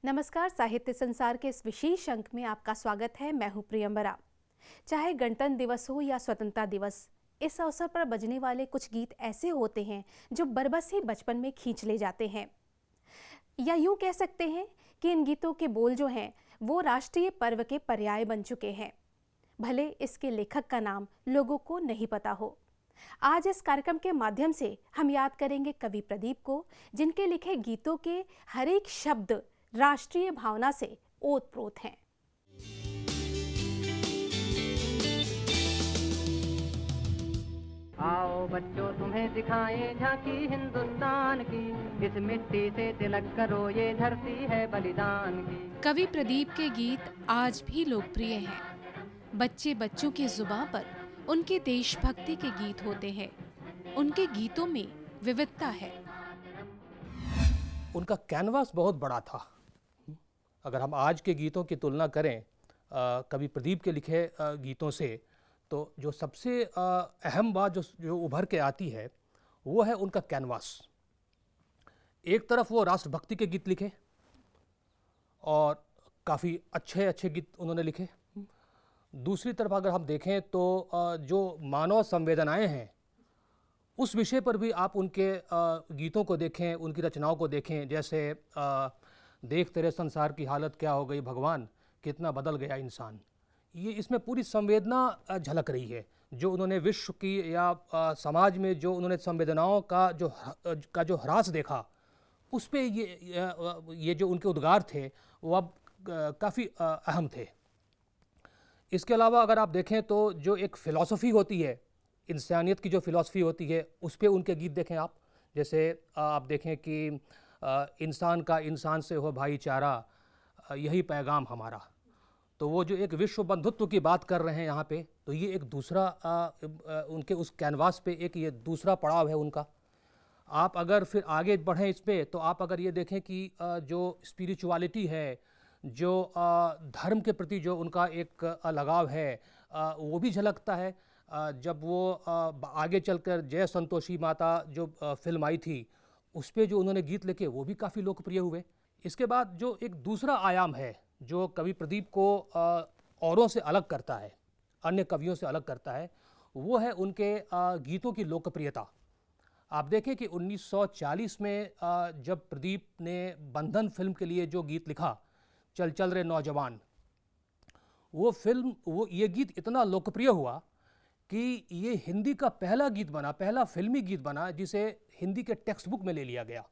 नमस्कार। साहित्य संसार के इस विशेष अंक में आपका स्वागत है। मैं हूं प्रियंबरा। चाहे गणतंत्र दिवस हो या स्वतंत्रता दिवस, इस अवसर पर बजने वाले कुछ गीत ऐसे होते हैं जो बरबस ही बचपन में खींच ले जाते हैं। या यूं कह सकते हैं कि इन गीतों के बोल जो हैं वो राष्ट्रीय पर्व के पर्याय बन चुके हैं, भले इसके लेखक का नाम लोगों को नहीं पता हो। आज इस कार्यक्रम के माध्यम से हम याद करेंगे कवि प्रदीप को, जिनके लिखे गीतों के हर एक शब्द राष्ट्रीय भावना से ओतप्रोत हैं। आओ बच्चों तुम्हें दिखाएं झांकी हिंदुस्तान की, इस मिट्टी से तिलक करो ये धरती है बलिदान की। कवि प्रदीप के गीत आज भी लोकप्रिय हैं। बच्चे बच्चों की जुबान पर उनके देशभक्ति के गीत होते हैं। उनके गीतों में विविधता है। उनका कैनवास बहुत बड़ा था। अगर हम आज के गीतों की तुलना करें कवि प्रदीप के लिखे गीतों से, तो जो सबसे अहम बात जो उभर के आती है वो है उनका कैनवास। एक तरफ वो राष्ट्रभक्ति के गीत लिखे और काफ़ी अच्छे अच्छे गीत उन्होंने लिखे। दूसरी तरफ अगर हम देखें तो जो मानव संवेदनाएं हैं उस विषय पर भी आप उनके गीतों को देखें, उनकी रचनाओं को देखें। जैसे देख तेरे संसार की हालत क्या हो गई भगवान, कितना बदल गया इंसान। ये इसमें पूरी संवेदना झलक रही है जो उन्होंने विश्व की या समाज में जो उन्होंने संवेदनाओं का जो ह्रास देखा, उस पे ये जो उनके उद्गार थे वो अब काफ़ी अहम थे। इसके अलावा अगर आप देखें तो जो एक फ़िलॉसफी होती है, इंसानियत की जो फ़िलॉसफी होती है, उस पे उनके गीत देखें आप। जैसे आप देखें कि इंसान का इंसान से हो भाईचारा, यही पैगाम हमारा। तो वो जो एक विश्व बंधुत्व की बात कर रहे हैं यहाँ पे, तो ये एक दूसरा उनके उस कैनवास पे एक ये दूसरा पड़ाव है उनका। आप अगर फिर आगे बढ़ें इस पे, तो आप अगर ये देखें कि जो स्पिरिचुअलिटी है, जो धर्म के प्रति जो उनका एक लगाव है, वो भी झलकता है। जब वो आगे चलकर जय संतोषी माता जो फिल्म आई थी, उस पे जो उन्होंने गीत लिखे वो भी काफ़ी लोकप्रिय हुए। इसके बाद जो एक दूसरा आयाम है जो कवि प्रदीप को औरों से अलग करता है, अन्य कवियों से अलग करता है, वो है उनके गीतों की लोकप्रियता। आप देखें कि 1940 में जब प्रदीप ने बंधन फिल्म के लिए जो गीत लिखा, चल चल रे नौजवान, वो ये गीत इतना लोकप्रिय हुआ कि ये हिंदी का पहला गीत बना, पहला फिल्मी गीत बना जिसे हिंदी के टेक्स्ट बुक में ले लिया गया।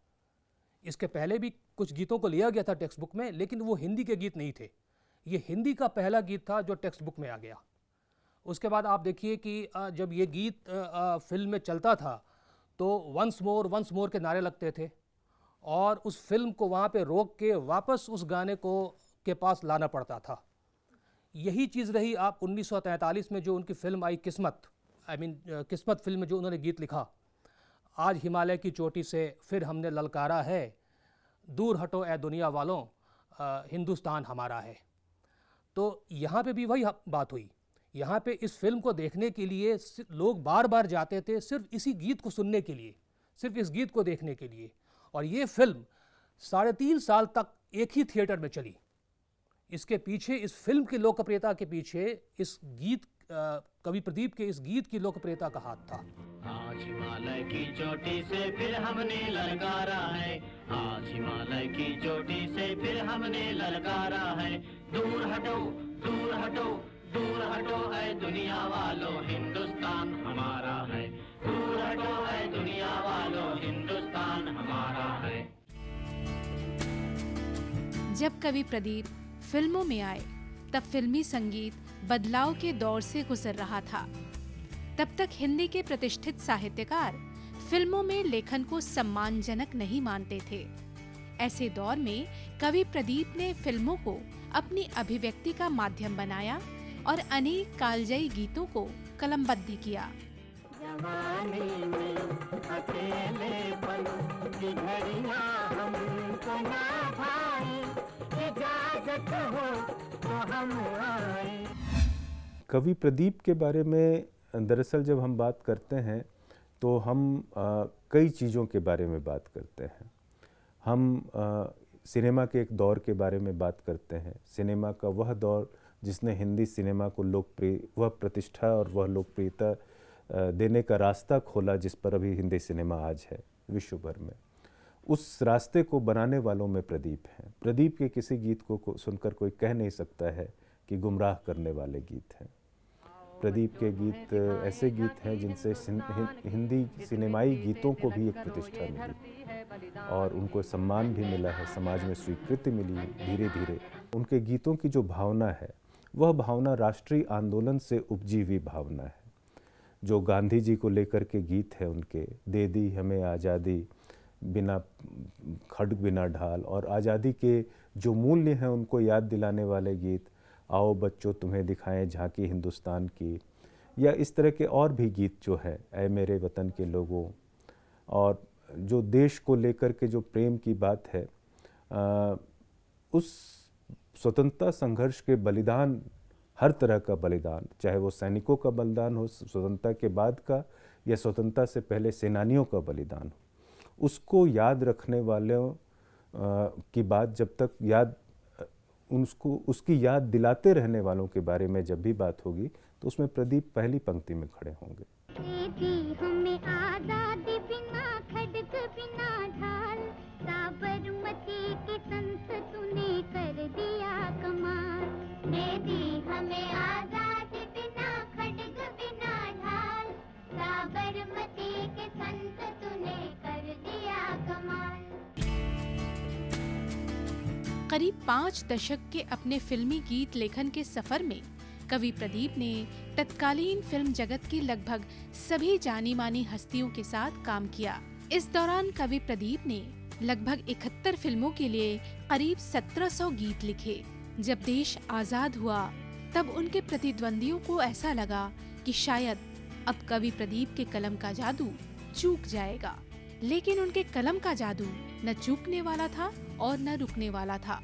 इसके पहले भी कुछ गीतों को लिया गया था टेक्स्ट बुक में, लेकिन वो हिंदी के गीत नहीं थे। ये हिंदी का पहला गीत था जो टेक्स्ट बुक में आ गया। उसके बाद आप देखिए कि जब ये गीत फिल्म में चलता था तो वंस मोर के नारे लगते थे और उस फिल्म को वहाँ पे रोक के वापस उस गाने को के पास लाना पड़ता था। यही चीज़ रही आप 1943 में जो उनकी फिल्म आई किस्मत, किस्मत फिल्म में जो उन्होंने गीत लिखा, आज हिमालय की चोटी से फिर हमने ललकारा है, दूर हटो ए दुनिया वालों, हिंदुस्तान हमारा है। तो यहाँ पे भी वही बात हुई। यहाँ पे इस फिल्म को देखने के लिए लोग बार बार जाते थे, सिर्फ इसी गीत को सुनने के लिए, सिर्फ इस गीत को देखने के लिए। और ये फिल्म 3.5 साल तक एक ही थिएटर में चली। इसके पीछे, इस फिल्म की लोकप्रियता के पीछे इस गीत, कवि प्रदीप के इस गीत की लोकप्रियता का हाथ था। आज हिमालय की चोटी से फिर हमने ललकारा है, आज हिमालय की चोटी से फिर हमने ललकारा है, दूर हटो दूर हटो दूर हटो है दुनिया वालों, हिंदुस्तान हमारा है, दूर हटो है दुनिया वालों, हिंदुस्तान हमारा है। जब कवि प्रदीप फिल्मों में आए तब फिल्मी संगीत बदलाव के दौर से गुजर रहा था। तब तक हिंदी के प्रतिष्ठित साहित्यकार फिल्मों में लेखन को सम्मानजनक नहीं मानते थे। ऐसे दौर में कवि प्रदीप ने फिल्मों को अपनी अभिव्यक्ति का माध्यम बनाया और अनेक कालजयी गीतों को कलमबद्ध किया। जवानी में अकेलेपन की घड़ियां हमको ना भाई, इजाजत हो तो हम आए। कवि प्रदीप के बारे में दरअसल जब हम बात करते हैं तो हम कई चीज़ों के बारे में बात करते हैं। हम सिनेमा के एक दौर के बारे में बात करते हैं, सिनेमा का वह दौर जिसने हिंदी सिनेमा को लोकप्रिय, वह प्रतिष्ठा और वह लोकप्रियता देने का रास्ता खोला जिस पर अभी हिंदी सिनेमा आज है विश्व भर में, उस रास्ते को बनाने वालों में प्रदीप हैं। प्रदीप के किसी गीत को सुनकर कोई कह नहीं सकता है कि गुमराह करने वाले गीत हैं। प्रदीप के गीत ऐसे गीत हैं जिनसे हिंदी सिनेमाई गीतों को भी एक प्रतिष्ठा मिली और उनको सम्मान भी मिला है, समाज में स्वीकृति मिली धीरे धीरे। उनके गीतों की जो भावना है वह भावना राष्ट्रीय आंदोलन से उपजी हुई भावना है। जो गांधी जी को लेकर के गीत है उनके, दे दी हमें आज़ादी बिना खड्ग बिना ढाल, और आज़ादी के जो मूल्य हैं उनको याद दिलाने वाले गीत, आओ बच्चों तुम्हें दिखाएं झांकी हिंदुस्तान की, या इस तरह के और भी गीत जो है, ऐ मेरे वतन के लोगों, और जो देश को लेकर के जो प्रेम की बात है, उस स्वतंत्रता संघर्ष के बलिदान, हर तरह का बलिदान, चाहे वो सैनिकों का बलिदान हो स्वतंत्रता के बाद का या स्वतंत्रता से पहले सेनानियों का बलिदान हो, उसको याद रखने वालों की बात जब तक याद, उसको उसकी याद दिलाते रहने वालों के बारे में जब भी बात होगी तो उसमें प्रदीप पहली पंक्ति में खड़े होंगे। हमें आजादी बिना खड्ग बिना ढाल, साबरमती के संत तूने कर दिया कमाल। दे दी हमें आजादी बिना खड्ग बिना ढाल, साबरमती के संत तूने कर दिया कमाल। करीब 5 दशक के अपने फिल्मी गीत लेखन के सफर में कवि प्रदीप ने तत्कालीन फिल्म जगत की लगभग सभी जानी मानी हस्तियों के साथ काम किया। इस दौरान कवि प्रदीप ने लगभग 71 फिल्मों के लिए करीब 1700 गीत लिखे। जब देश आजाद हुआ तब उनके प्रतिद्वंदियों को ऐसा लगा कि शायद अब कवि प्रदीप के कलम का जादू चूक जाएगा, लेकिन उनके कलम का जादू न चूकने वाला था और न रुकने वाला था।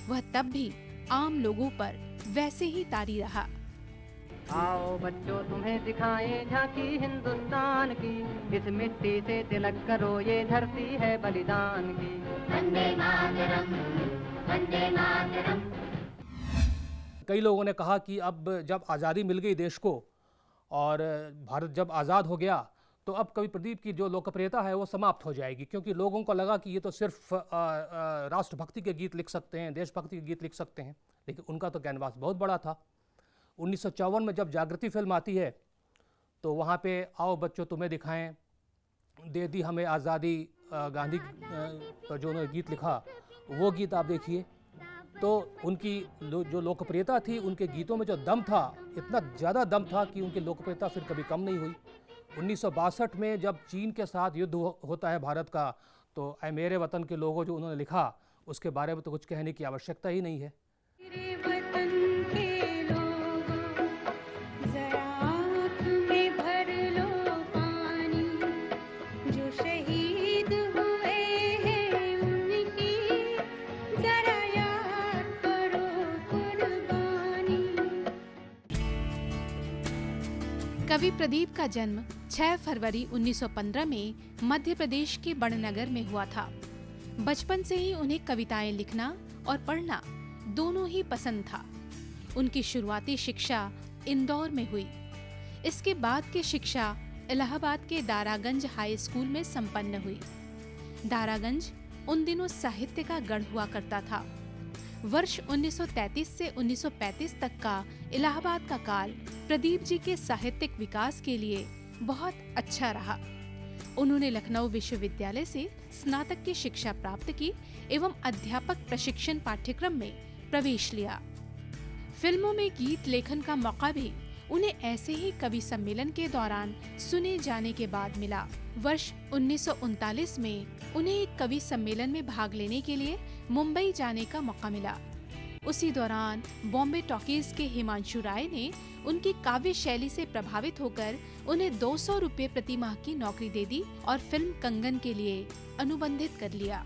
वह तब भी आम लोगों पर वैसे ही तारी रहा। आओ बच्चों तुम्हें दिखाएं झांकी हिंदुस्तान की, इस मिट्टी से तिलक करो ये धरती है बलिदान की। वंदे मातरम, वंदे मातरम। कई लोगों ने कहा कि अब जब आज़ादी मिल गई देश को और भारत जब आज़ाद हो गया तो अब कवि प्रदीप की जो लोकप्रियता है वो समाप्त हो जाएगी, क्योंकि लोगों को लगा कि ये तो सिर्फ राष्ट्रभक्ति के गीत लिख सकते हैं, देशभक्ति के गीत लिख सकते हैं। लेकिन उनका तो कैनवास बहुत बड़ा था। 1954 में जब जागृति फिल्म आती है तो वहाँ पे आओ बच्चों तुम्हें दिखाएं, दे दी हमें आज़ादी, गांधी पर जो उन्होंने गीत लिखा वो गीत आप देखिए। तो उनकी जो लोकप्रियता थी, उनके गीतों में जो दम था, इतना ज़्यादा दम था कि उनकी लोकप्रियता फिर कभी कम नहीं हुई। 1962 में जब चीन के साथ युद्ध होता है भारत का, तो ऐ मेरे वतन के लोगों जो उन्होंने लिखा, उसके बारे में तो कुछ कहने की आवश्यकता ही नहीं है। कवि प्रदीप का जन्म 6 फरवरी 1915 में मध्य प्रदेश के बड़नगर में हुआ था। बचपन से ही उन्हें कविताएं लिखना और पढ़ना दोनों ही पसंद था। उनकी शुरुआती शिक्षा इंदौर में हुई। इसके बाद की शिक्षा इलाहाबाद के दारागंज हाई स्कूल में संपन्न हुई। दारागंज उन दिनों साहित्य का गढ़ हुआ करता था। वर्ष 1933 से 1935 तक का इलाहाबाद का काल प्रदीप जी के साहित्यिक विकास के लिए बहुत अच्छा रहा। उन्होंने लखनऊ विश्वविद्यालय से स्नातक की शिक्षा प्राप्त की एवं अध्यापक प्रशिक्षण पाठ्यक्रम में प्रवेश लिया। फिल्मों में गीत लेखन का मौका भी उन्हें ऐसे ही कवि सम्मेलन के दौरान सुने जाने के बाद मिला। वर्ष 1939 में उन्हें एक कवि सम्मेलन में भाग लेने के लिए मुंबई जाने का मौका मिला। उसी दौरान बॉम्बे टॉकीज के हिमांशु राय ने उनकी काव्य शैली से प्रभावित होकर उन्हें 200 रुपये प्रति माह की नौकरी दे दी और फिल्म कंगन के लिए अनुबंधित कर लिया।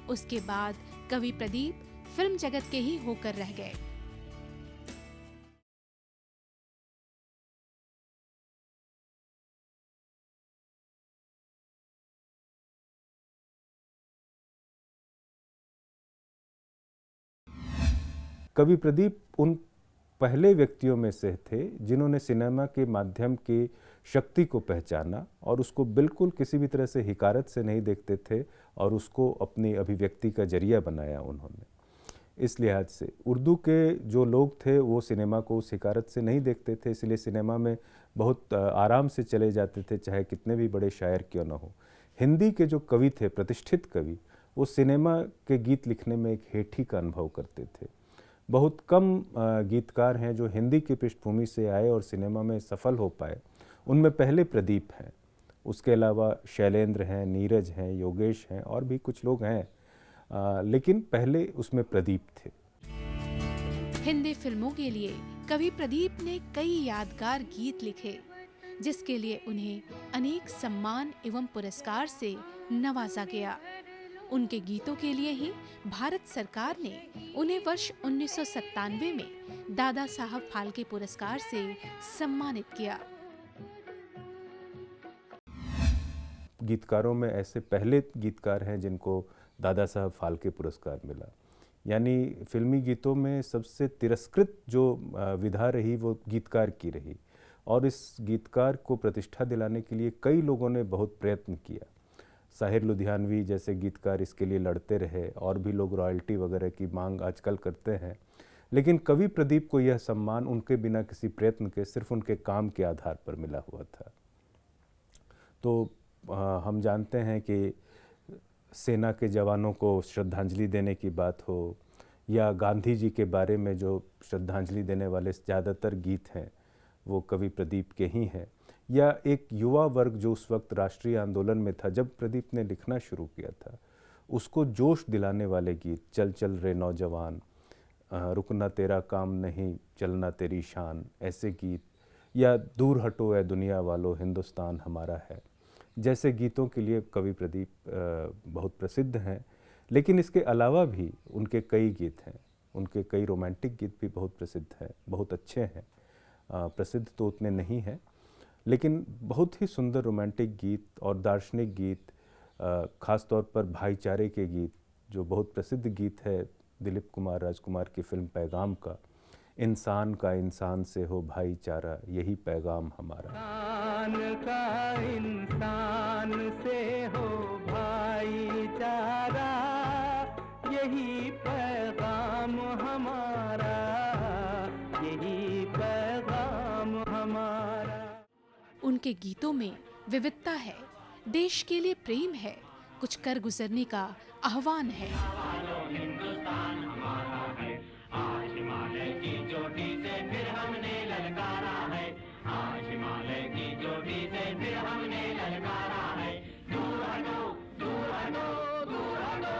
उसके बाद कवि प्रदीप फिल्म जगत के ही होकर रह गए। कवि प्रदीप उन पहले व्यक्तियों में से थे जिन्होंने सिनेमा के माध्यम की शक्ति को पहचाना और उसको बिल्कुल किसी भी तरह से हिकारत से नहीं देखते थे और उसको अपनी अभिव्यक्ति का जरिया बनाया उन्होंने। इस लिहाज से उर्दू के जो लोग थे वो सिनेमा को उस हिकारत से नहीं देखते थे, इसलिए सिनेमा में बहुत आराम से चले जाते थे, चाहे कितने भी बड़े शायर क्यों न हो। हिंदी के जो कवि थे, प्रतिष्ठित कवि, वो सिनेमा के गीत लिखने में एक हेठी का अनुभव करते थे। बहुत कम गीतकार हैं जो हिंदी की पृष्ठभूमि से आए और सिनेमा में सफल हो पाए। उनमें पहले प्रदीप हैं, उसके अलावा शैलेंद्र हैं, नीरज हैं, योगेश हैं और भी कुछ लोग हैं, लेकिन पहले उसमें प्रदीप थे। हिंदी फिल्मों के लिए कवि प्रदीप ने कई यादगार गीत लिखे, जिसके लिए उन्हें अनेक सम्मान एवं पुरस्कार से नवाजा गया। उनके गीतों के लिए ही भारत सरकार ने उन्हें वर्ष 1997 में दादा साहब फाल्के पुरस्कार से सम्मानित किया। गीतकारों में ऐसे पहले गीतकार हैं जिनको दादा साहब फाल्के पुरस्कार मिला, यानी फिल्मी गीतों में सबसे तिरस्कृत जो विधा रही वो गीतकार की रही, और इस गीतकार को प्रतिष्ठा दिलाने के लिए कई लोगों ने बहुत प्रयत्न किया। साहिर लुधियानवी जैसे गीतकार इसके लिए लड़ते रहे और भी लोग रॉयल्टी वगैरह की मांग आजकल करते हैं, लेकिन कवि प्रदीप को यह सम्मान उनके बिना किसी प्रयत्न के, सिर्फ उनके काम के आधार पर मिला हुआ था। तो हम जानते हैं कि सेना के जवानों को श्रद्धांजलि देने की बात हो या गांधी जी के बारे में जो श्रद्धांजलि देने वाले ज़्यादातर गीत हैं वो कवि प्रदीप के ही हैं, या एक युवा वर्ग जो उस वक्त राष्ट्रीय आंदोलन में था जब प्रदीप ने लिखना शुरू किया था, उसको जोश दिलाने वाले गीत, चल चल रे नौजवान, रुकना तेरा काम नहीं चलना तेरी शान, ऐसे गीत, या दूर हटो ए दुनिया वालों हिंदुस्तान हमारा है, जैसे गीतों के लिए कवि प्रदीप बहुत प्रसिद्ध हैं। लेकिन इसके अलावा भी उनके कई गीत हैं, उनके कई रोमांटिक गीत भी बहुत प्रसिद्ध हैं, बहुत अच्छे हैं। प्रसिद्ध तो उतने नहीं हैं, लेकिन बहुत ही सुंदर रोमांटिक गीत और दार्शनिक गीत, ख़ास तौर पर भाईचारे के गीत, जो बहुत प्रसिद्ध गीत है दिलीप कुमार राजकुमार की फिल्म पैगाम का, इंसान का इंसान से हो भाईचारा यही पैगाम हमारा। इंसान का इंसान से हो भाईचारा यही पैगाम हमारा, यही पैगाम हमारा। उनके गीतों में विविधता है, देश के लिए प्रेम है, कुछ कर गुजरने का आह्वान है। हिंदुस्तान हमारा है, आज हिमालय की चोटी से फिर हमने ललकारा है, आज हिमालय की चोटी से फिर हमने ललकारा है, दूर हटो दूर हटो दूर हटो।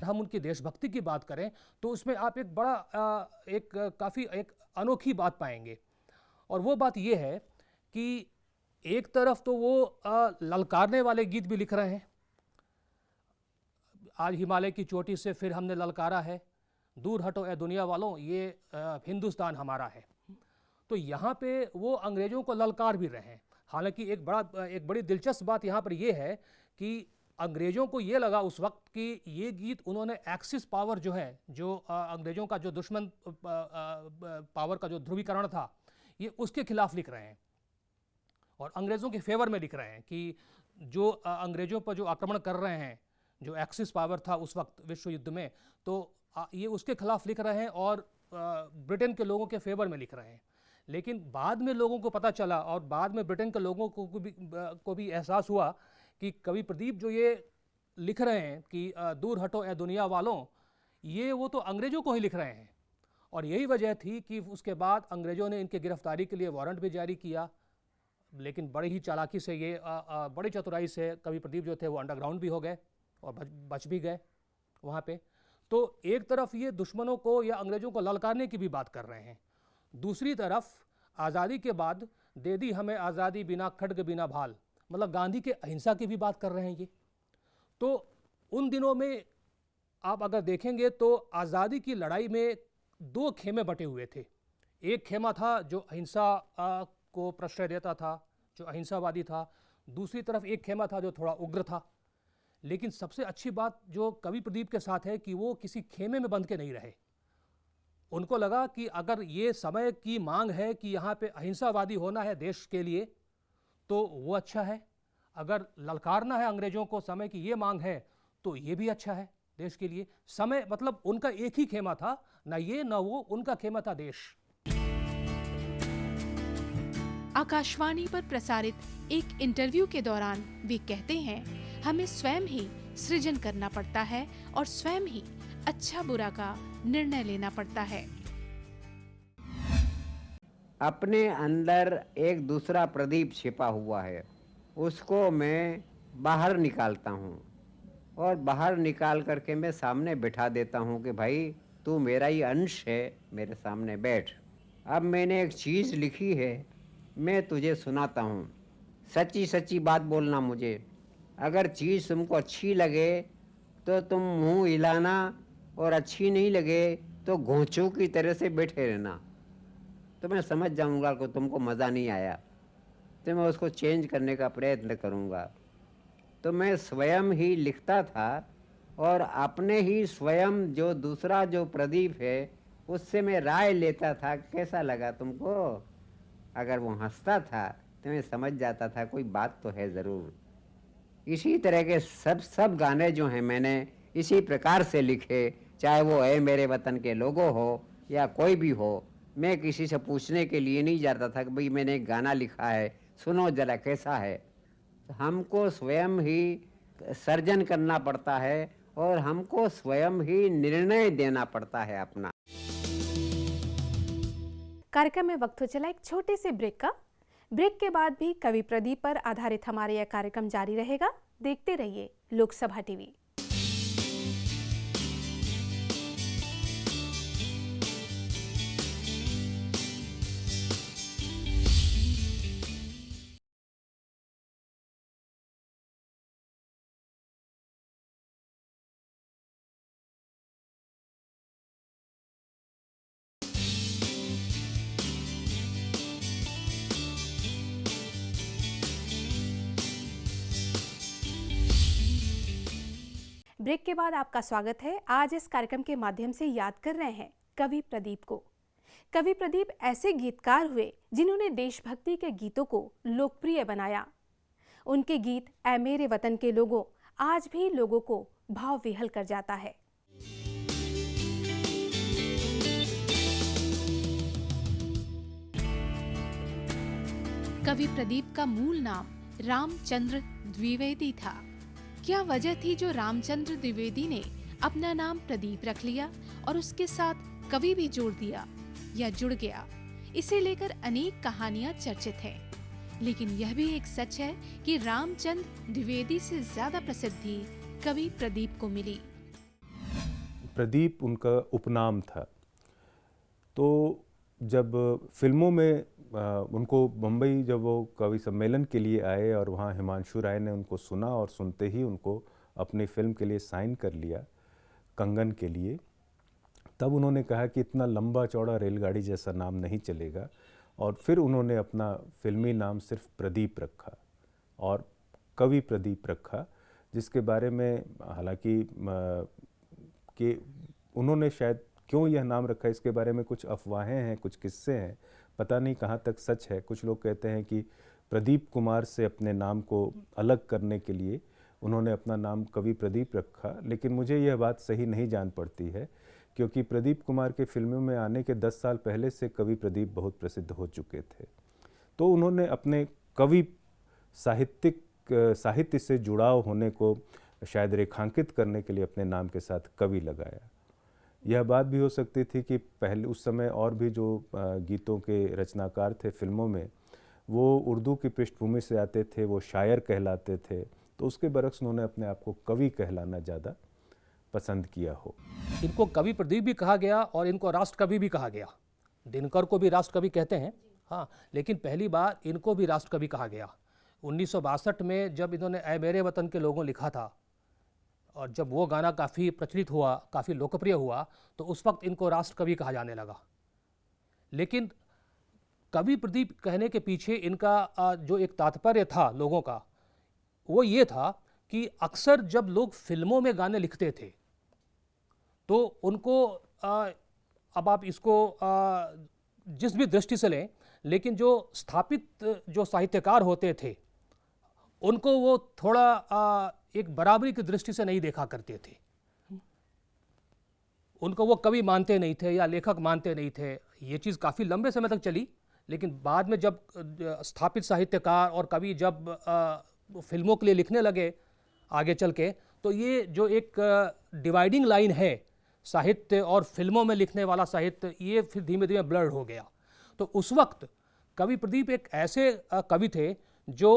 हम उनकी देशभक्ति की बात करें तो उसमें आप एक बड़ा काफ़ी एक अनोखी बात पाएंगे, और वो बात ये है कि एक तरफ तो वो ललकारने वाले गीत भी लिख रहे हैं, आज हिमालय की चोटी से फिर हमने ललकारा है, दूर हटो ए दुनिया वालों ये हिंदुस्तान हमारा है। तो यहाँ पे वो अंग्रेज़ों को ललकार भी रहे हैं। हालांकि एक बड़ी दिलचस्प बात यहाँ पर ये है कि अंग्रेज़ों को ये लगा उस वक्त कि ये गीत उन्होंने एक्सिस पावर जो है, जो अंग्रेज़ों का जो दुश्मन पावर का जो ध्रुवीकरण था, ये उसके खिलाफ लिख रहे हैं और अंग्रेज़ों के फेवर में लिख रहे हैं कि जो अंग्रेज़ों पर जो आक्रमण कर रहे हैं, जो एक्सिस पावर था उस वक्त विश्व युद्ध में, तो ये उसके खिलाफ लिख रहे हैं और ब्रिटेन के लोगों के फेवर में लिख रहे हैं। लेकिन बाद में लोगों को पता चला और बाद में ब्रिटेन के लोगों को भी एहसास हुआ कि कवि प्रदीप जो ये लिख रहे हैं कि दूर हटो ए दुनिया वालों, ये वो तो अंग्रेज़ों को ही लिख रहे हैं। और यही वजह थी कि उसके बाद अंग्रेज़ों ने इनके गिरफ्तारी के लिए वारंट भी जारी किया, लेकिन बड़ी ही चालाकी से ये बड़ी चतुराई से कवि प्रदीप जो थे वो अंडरग्राउंड भी हो गए और बच भी गए वहाँ पे। तो एक तरफ ये दुश्मनों को या अंग्रेज़ों को ललकारने की भी बात कर रहे हैं, दूसरी तरफ आज़ादी के बाद दे दी हमें आज़ादी बिना खड्ग बिना भाल, मतलब गांधी के अहिंसा की भी बात कर रहे हैं ये। तो उन दिनों में आप अगर देखेंगे तो आज़ादी की लड़ाई में दो खेमे बटे हुए थे। एक खेमा था जो अहिंसा को प्रश्रय देता था, जो अहिंसावादी था, दूसरी तरफ एक खेमा था जो थोड़ा उग्र था। लेकिन सबसे अच्छी बात जो कवि प्रदीप के साथ है कि वो किसी खेमे में बंध के नहीं रहे। उनको लगा कि अगर ये समय की मांग है कि यहाँ पे अहिंसावादी होना है देश के लिए, तो वो अच्छा है। अगर ललकारना है अंग्रेजों को, समय की ये मांग है, तो ये भी अच्छा है देश के लिए। समय मतलब उनका एक ही खेमा था, ना ये ना वो, उनका खेमा था देश। आकाशवाणी पर प्रसारित एक इंटरव्यू के दौरान वे कहते हैं, हमें स्वयं ही सृजन करना पड़ता है और स्वयं ही अच्छा बुरा का निर्णय लेना पड़ता है। अपने अंदर एक दूसरा प्रदीप छिपा हुआ है, उसको मैं बाहर निकालता हूँ और बाहर निकाल करके मैं सामने बिठा देता हूँ कि भाई तू मेरा ही अंश है, मेरे सामने बैठ। अब मैंने एक चीज़ लिखी है, मैं तुझे सुनाता हूँ। सच्ची सच्ची बात बोलना मुझे। अगर चीज़ तुमको अच्छी लगे तो तुम मुंह हिलाना, और अच्छी नहीं लगे तो घोंचू की तरह से बैठे रहना। तो मैं समझ जाऊंगा कि तुमको मज़ा नहीं आया, तो मैं उसको चेंज करने का प्रयत्न करूंगा। तो मैं स्वयं ही लिखता था और अपने ही स्वयं जो दूसरा जो प्रदीप है उससे मैं राय लेता था, कैसा लगा तुमको। अगर वो हंसता था तो मैं समझ जाता था कोई बात तो है ज़रूर। इसी तरह के सब गाने जो हैं मैंने इसी प्रकार से लिखे, चाहे वो ऐ मेरे वतन के लोगों हो या कोई भी हो। मैं किसी से पूछने के लिए नहीं जाता था कि भाई मैंने एक गाना लिखा है, सुनो जरा कैसा है। हमको स्वयं ही सर्जन करना पड़ता है और हमको स्वयं ही निर्णय देना पड़ता है अपना। कार्यक्रम में वक्त हो चला एक छोटे से ब्रेक का। ब्रेक के बाद भी कवि प्रदीप पर आधारित हमारा यह कार्यक्रम जारी रहेगा। देखते रहिए लोकसभा टीवी। ब्रेक के बाद आपका स्वागत है। आज इस कार्यक्रम के माध्यम से याद कर रहे हैं कवि प्रदीप को। कवि प्रदीप ऐसे गीतकार हुए जिन्होंने देशभक्ति के गीतों को लोकप्रिय बनाया। उनके गीत ऐ मेरे वतन के लोगों आज भी लोगों को भाव विह्वल कर जाता है। कवि प्रदीप का मूल नाम रामचंद्र द्विवेदी था। क्या वजह थी जो रामचंद्र द्विवेदी ने अपना नाम प्रदीप रख लिया और उसके साथ कवि भी जोड़ दिया या जुड़ गया? इसे लेकर अनेक कहानियां चर्चित हैं। लेकिन यह भी एक सच है कि रामचंद्र द्विवेदी से ज्यादा प्रसिद्धि कवि प्रदीप को मिली। प्रदीप उनका उपनाम था। तो जब फिल्मों में उनको मुंबई जब वो कवि सम्मेलन के लिए आए और वहाँ हिमांशु राय ने उनको सुना और सुनते ही उनको अपनी फिल्म के लिए साइन कर लिया, कंगन के लिए, तब उन्होंने कहा कि इतना लंबा चौड़ा रेलगाड़ी जैसा नाम नहीं चलेगा। और फिर उन्होंने अपना फिल्मी नाम सिर्फ प्रदीप रखा और कवि प्रदीप रखा, जिसके बारे में हालांकि कि उन्होंने शायद क्यों यह नाम रखा इसके बारे में कुछ अफवाहें हैं, कुछ किस्से हैं, पता नहीं कहाँ तक सच है। कुछ लोग कहते हैं कि प्रदीप कुमार से अपने नाम को अलग करने के लिए उन्होंने अपना नाम कवि प्रदीप रखा, लेकिन मुझे यह बात सही नहीं जान पड़ती है, क्योंकि प्रदीप कुमार के फिल्मों में आने के 10 साल पहले से कवि प्रदीप बहुत प्रसिद्ध हो चुके थे। तो उन्होंने अपने कवि साहित्य से जुड़ाव होने को शायद रेखांकित करने के लिए अपने नाम के साथ कवि लगाया। यह बात भी हो सकती थी कि पहले उस समय और भी जो गीतों के रचनाकार थे फिल्मों में, वो उर्दू की पृष्ठभूमि से आते थे, वो शायर कहलाते थे, तो उसके बरक्स उन्होंने अपने आप को कवि कहलाना ज़्यादा पसंद किया हो। इनको कवि प्रदीप भी कहा गया और इनको राष्ट्र कवि भी कहा गया। दिनकर को भी राष्ट्र कवि कहते हैं, हाँ, लेकिन पहली बार इनको भी राष्ट्र कवि कहा गया 1962 में, जब इन्होंने ऐ मेरे वतन के लोगों लिखा था। और जब वो गाना काफ़ी प्रचलित हुआ, काफ़ी लोकप्रिय हुआ, तो उस वक्त इनको राष्ट्र कवि कहा जाने लगा। लेकिन कवि प्रदीप कहने के पीछे इनका जो एक तात्पर्य था लोगों का, वो ये था कि अक्सर जब लोग फिल्मों में गाने लिखते थे तो उनको अब आप इसको जिस भी दृष्टि से लें, लेकिन जो स्थापित जो साहित्यकार होते थे उनको वो थोड़ा एक बराबरी की दृष्टि से नहीं देखा करते थे। उनको वो कवि मानते नहीं थे या लेखक मानते नहीं थे। ये चीज़ काफ़ी लंबे समय तक चली, लेकिन बाद में जब स्थापित साहित्यकार और कवि जब फिल्मों के लिए लिखने लगे आगे चल के, तो ये जो एक डिवाइडिंग लाइन है साहित्य और फिल्मों में लिखने वाला साहित्य, ये फिर धीमे धीमे ब्लर्ड हो गया। तो उस वक्त कवि प्रदीप एक ऐसे कवि थे जो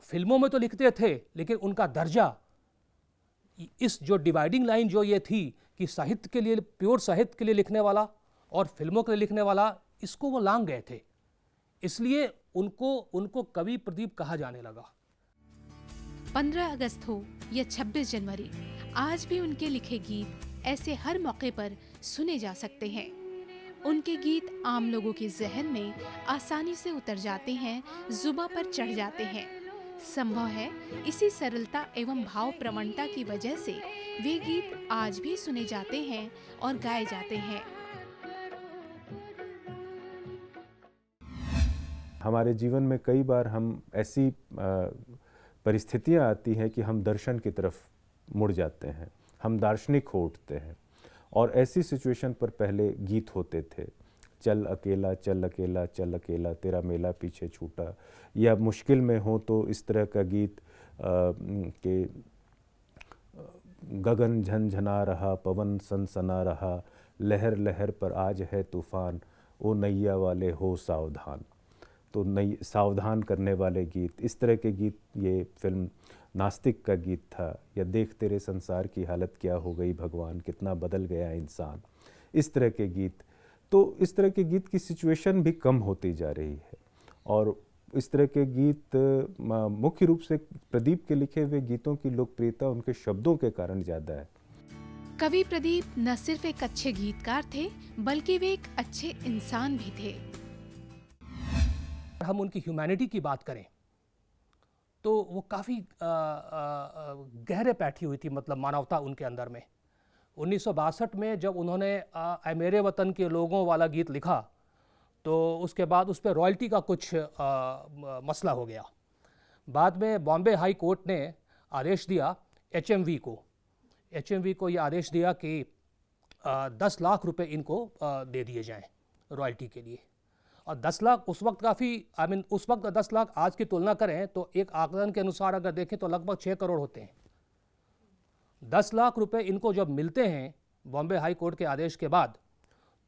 फिल्मों में तो लिखते थे, लेकिन उनका दर्जा, इस जो डिवाइडिंग लाइन जो ये थी कि साहित्य के लिए, प्योर साहित्य के लिए लिखने वाला और फिल्मों के लिए लिखने वाला, इसको वो लांघ गए थे। इसलिए उनको कवि प्रदीप कहा जाने लगा। 15 अगस्त हो या 26 जनवरी, आज भी उनके लिखे गीत ऐसे हर मौके पर सुने जा सकते हैं। उनके गीत आम लोगों के जहन में आसानी से उतर जाते हैं, जुबां पर चढ़ जाते हैं। संभव है इसी सरलता एवं भाव प्रवणता की वजह से वे गीत आज भी सुने जाते हैं और गाए जाते हैं। हमारे जीवन में कई बार हम ऐसी परिस्थितियां आती हैं कि हम दर्शन की तरफ मुड़ जाते हैं, हम दार्शनिक हो उठते हैं, और ऐसी सिचुएशन पर पहले गीत होते थे, चल अकेला चल अकेला चल अकेला तेरा मेला पीछे छूटा, या मुश्किल में हो तो इस तरह का गीत के गगन झनझना रहा, पवन सनसना रहा, लहर लहर पर आज है तूफान, ओ नैया वाले हो सावधान। तो नई सावधान करने वाले गीत, इस तरह के गीत, ये फिल्म नास्तिक का गीत था, या देख तेरे संसार की हालत क्या हो गई भगवान, कितना बदल गया इंसान, इस तरह के गीत। तो इस तरह के गीत की सिचुएशन भी कम होती जा रही है, और इस तरह के गीत मुख्य रूप से प्रदीप के लिखे हुए गीतों की लोकप्रियता उनके शब्दों के कारण ज़्यादा है। कवि प्रदीप न सिर्फ एक अच्छे गीतकार थे, बल्कि वे एक अच्छे इंसान भी थे। हम उनकी ह्यूमैनिटी की बात करें तो वो काफ़ी गहरे बैठी हुई थी, मतलब मानवता उनके अंदर में। 1962 में जब उन्होंने ऐ मेरे वतन के लोगों वाला गीत लिखा, तो उसके बाद उस पर रॉयल्टी का कुछ मसला हो गया। बाद में बॉम्बे हाई कोर्ट ने आदेश दिया HMV को ये आदेश दिया कि 10 लाख रुपए इनको दे दिए जाएं रॉयल्टी के लिए। और 10 लाख उस वक्त काफ़ी, उस वक्त 10 लाख आज की तुलना करें तो एक आकलन के अनुसार अगर देखें तो लगभग 6 करोड़ होते हैं। 10 लाख रुपए इनको जब मिलते हैं बॉम्बे हाई कोर्ट के आदेश के बाद,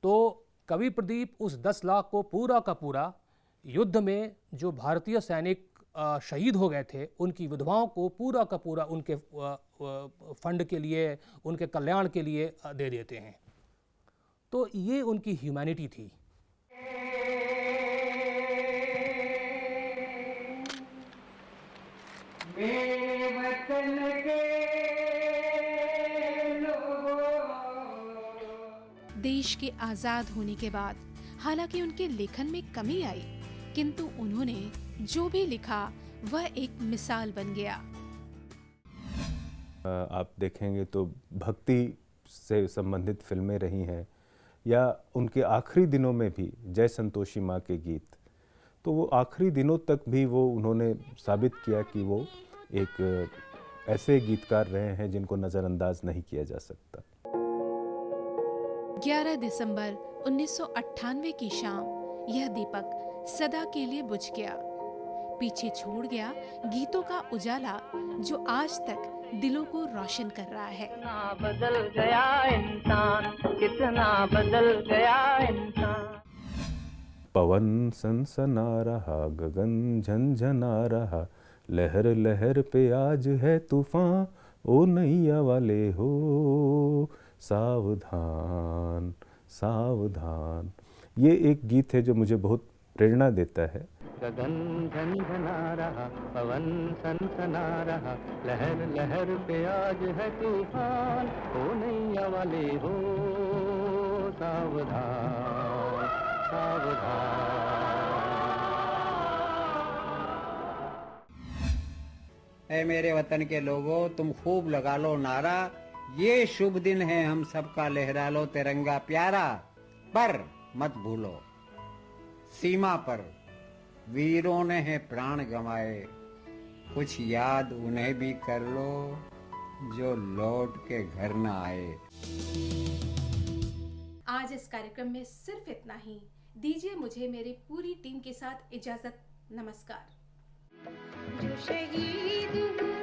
तो कवि प्रदीप उस 10 लाख को पूरा का पूरा युद्ध में जो भारतीय सैनिक शहीद हो गए थे, उनकी विधवाओं को पूरा का पूरा उनके फंड के लिए, उनके कल्याण के लिए दे देते हैं। तो ये उनकी ह्यूमैनिटी थी। देश के आजाद होने के बाद हालांकि उनके लेखन में कमी आई, किंतु उन्होंने जो भी लिखा वह एक मिसाल बन गया। आप देखेंगे तो भक्ति से संबंधित फिल्में रही हैं, या उनके आखिरी दिनों में भी जय संतोषी माँ के गीत, तो वो आखिरी दिनों तक भी वो उन्होंने साबित किया कि वो एक ऐसे गीतकार रहे हैं जिनको नज़रअंदाज नहीं किया जा सकता। 11 दिसंबर 1998 की शाम यह दीपक सदा के लिए बुझ गया, पीछे छोड़ गया गीतों का उजाला जो आज तक दिलों को रोशन कर रहा है। कितना बदल गया इंसान, कितना बदल गया इंसान। पवन सनसना रहा, गगन झनझना रहा, लहर लहर पे आज है तूफान, ओ नैया वाले हो सावधान सावधान। ये एक गीत है जो मुझे बहुत प्रेरणा देता है। गगन झनझना रहा, पवन सनसना रहा, लहर लहर पे आज है तूफान, ओ नैया वाले हो सावधान सावधान। ऐ मेरे वतन के लोगों, तुम खूब लगा लो नारा, ये शुभ दिन है हम सबका, लहरा लो तिरंगा प्यारा। पर मत भूलो, सीमा पर वीरों ने है प्राण गंवाए, कुछ याद उन्हें भी कर लो जो लौट के घर न आए। आज इस कार्यक्रम में सिर्फ इतना ही। दीजिए मुझे मेरी पूरी टीम के साथ इजाजत। नमस्कार। जो शहीद हुए